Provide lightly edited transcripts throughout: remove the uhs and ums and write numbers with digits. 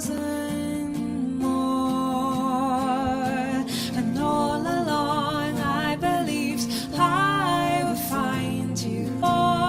1,000 more. And all along I believed I would find you more.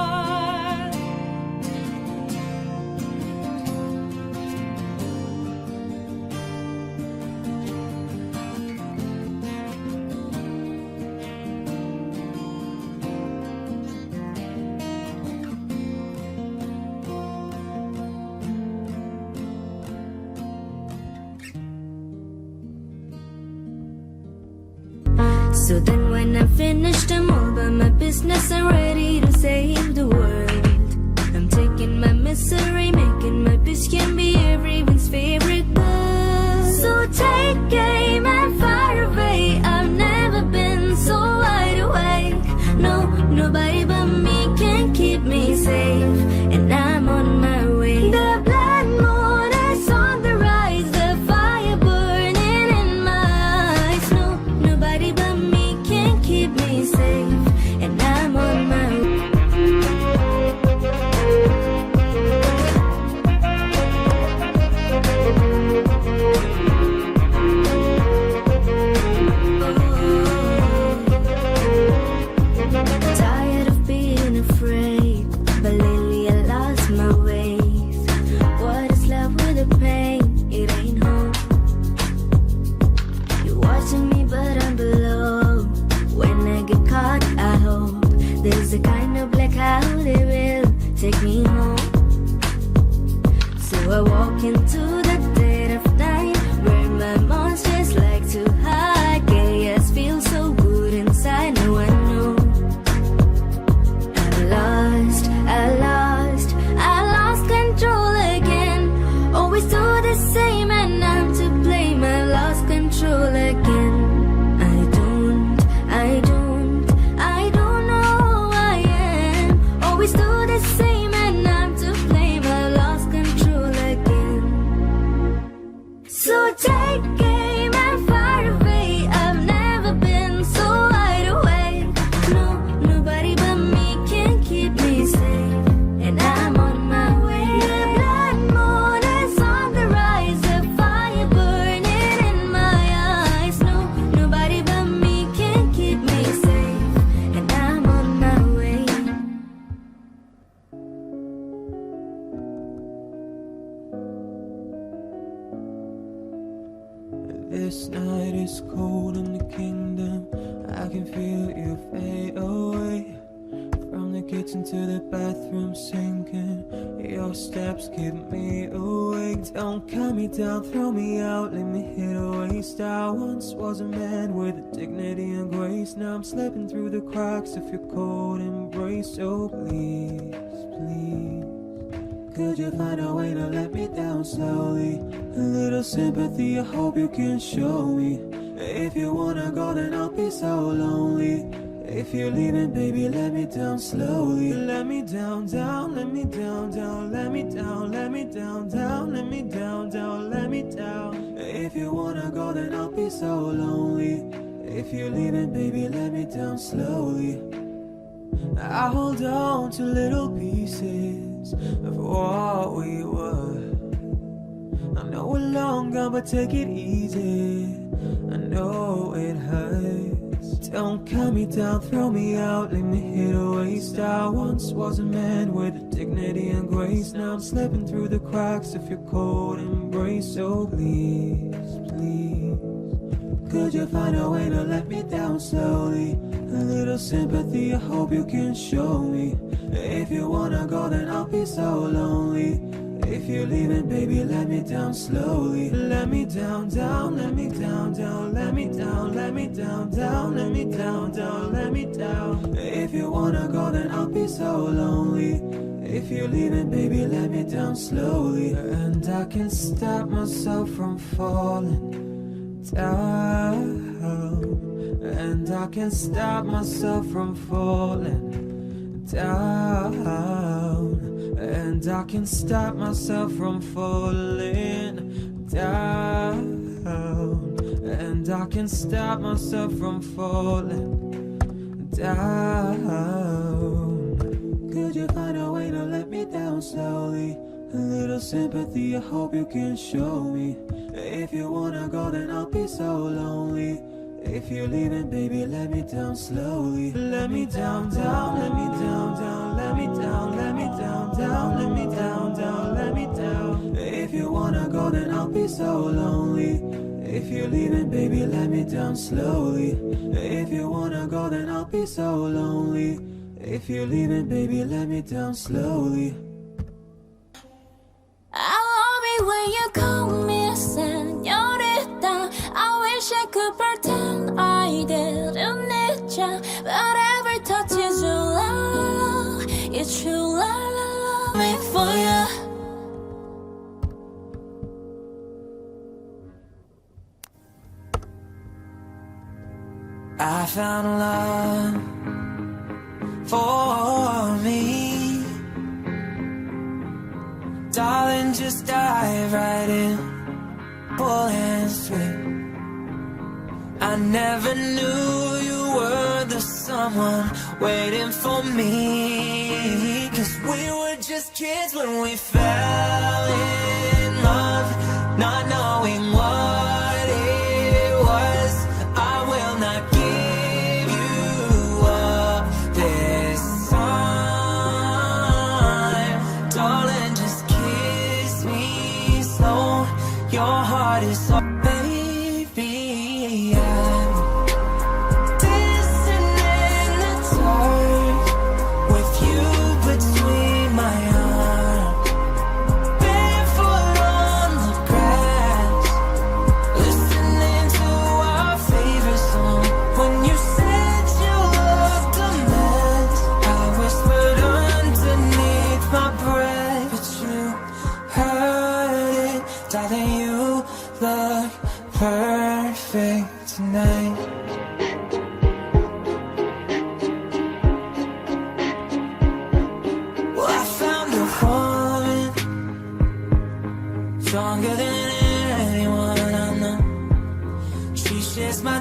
So then when I'm finished, I'm all about my business. I'm ready to save the world. I'm taking my misery, making my bitch can be everyone's favorite girl. So take aim and fire away. I've never been so wide awake. No, nobody but me can keep me safe. And I'm on my way. The blood moon is on the rise. The fire burning in my eyes. No, nobody but me can keep me safe. And I'm on my way. Tired of being afraid, but lately I lost my ways. What is love with the pain? It ain't hope. You're watching me, but I'm below. When I get caught, I hope there's a kind of blackout it will take me home. So I walk into the dead of night, where my monsters like to hide. Chaos feels so good inside. No, I know I lost control again. Always do the same and I'm to blame. I lost control again. I don't know who I am. Always do the same and I'm to blame. I lost control again. So take aim and fire away. I've never been so wide awake. No, nobody but me can keep me safe. And I'm on my way. The blood moon is on the rise. The fire burning in my eyes. No, nobody but me can keep me safe. And I'm on my way. This night is cold in the kingdom. I can feel you fade away. From the kitchen to the bathroom sinking. Your steps keep me awake. Don't cut me down, throw me out, let me hit a waste. I once was a man with dignity and grace. Now I'm slipping through the cracks of your cold embrace. So please, please, could you find a way to let me down slowly? A little sympathy, I hope you can show me. If you wanna go, then I'll be so lonely. If you're leaving, baby, let me down slowly. Let me down, down, let me down, down, let me down, let me down, down, let me down, down, let me down. If you wanna go, then I'll be so lonely. If you're leaving, baby, let me down slowly. I hold on to little pieces of what we were. I know we're long gone, but take it easy. I know it hurts. Don't cut me down, throw me out, let me hit a waste. I once was a man with dignity and grace. Now I'm slipping through the cracks of your cold embrace. So please, please, could you find a way to let me down slowly? A little sympathy, I hope you can show me. If you wanna go, then I'll be so lonely. If you're leaving, baby, let me down slowly. Let me down, down, let me down, down, let me down, let me down, down, let me down, down, let me down. If you wanna go, then I'll be so lonely. If you're leaving, baby, let me down slowly. And I can't stop myself from falling down. And I can't stop myself from falling down. And I can't stop myself from falling down. And I can't stop myself from falling down. Could you find a way to let me down slowly? A little sympathy, I hope you can show me. If you wanna go, then I'll be so lonely. If you're leaving, baby, let me down slowly. Let me down, down, let me down, down, let me down, let me down, down, let me down, down, let me down. If you wanna go, then I'll be so lonely. If you're leaving, baby, let me down slowly. If you wanna go, then I'll be so lonely. If you're leaving, baby, let me down slowly. I love it when you call me señorita. I wish I could pretend I didn't need ya, but every touch is you, la la la. It's you, la la la. Me for ya. I found love for me. Darling, just dive right in, full and sweet. I never knew you were the someone waiting for me. 'Cause we were just kids when we fell in love, not knowing what it was. I will not give you up this time. Darling, just kiss me slow. Your heart is so, baby, I'm dancing in the dark with you between my arms, barefoot on the grass, listening to our favorite song. When you said you looked a mess, I whispered underneath my breath, but you heard it. Darling, you look perfect tonight. Well, I found a woman stronger than anyone I know. She shares my